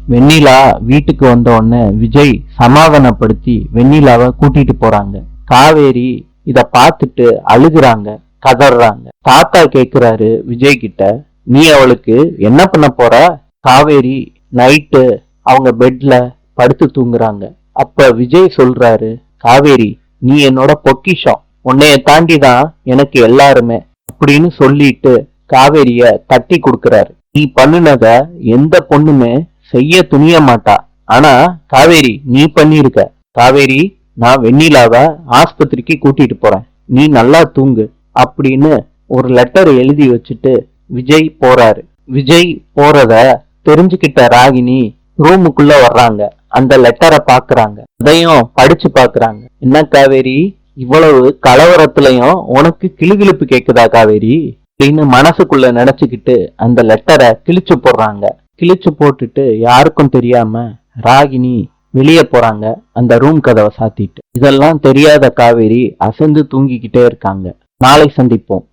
வெண்ணிலா வீட்டுக்கு வந்த உடனே விஜய் சமாதானப்படுத்தி வெண்ணிலாவை கூட்டிட்டு போறாங்க. காவேரி இத பார்த்துட்டு அழுகுறாங்க, கதறாங்க. தாத்தா கேக்குறாரு விஜய் கிட்ட, நீ அவளுக்கு என்ன பண்ண போற? காவேரி நைட்டு அவங்க பெட்ல படுத்து தூங்குறாங்க. அப்ப விஜய் சொல்றாரு, காவேரி நீ என்னோட பொக்கிஷம், உன்னைய தாண்டி தான் எனக்கு எல்லாருமே அப்படின்னு சொல்லிட்டு காவேரிய தட்டி கொடுக்கறாரு. நீ பண்ணுனத எந்த பொண்ணுமே செய்ய துணிய மாட்டா, ஆனா காவேரி நீ பண்ணிருக்க. காவேரி, நான் வெண்ணிலாவ ஆஸ்பத்திரிக்கு கூட்டிட்டு போறேன், நீ நல்லா தூங்கு அப்படின்னு ஒரு லெட்டர் எழுதி வச்சுட்டு விஜய் போறாரு. விஜய் போறத தெரிஞ்சுக்கிட்ட ராகினி ரூமுக்குள்ள வர்றாங்க. அந்த லெட்டரை பாக்குறாங்க, அதையும் படிச்சு பாக்குறாங்க. என்ன காவேரி, இவ்வளவு கலவரத்திலையும் உனக்கு கிளுகிளுப்பு கேக்குதா காவேரி அப்படின்னு மனசுக்குள்ள நினைச்சுக்கிட்டு அந்த லெட்டரை கிழிச்சு போடுறாங்க. கிழிச்சு போட்டுட்டு யாருக்கும் தெரியாம ராகினி வெளியே போறாங்க, அந்த ரூம் கதவை சாத்திட்டு. இதெல்லாம் தெரியாத காவேரி அசந்து தூங்கிக்கிட்டே இருக்காங்க. நாளை சந்திப்போம்.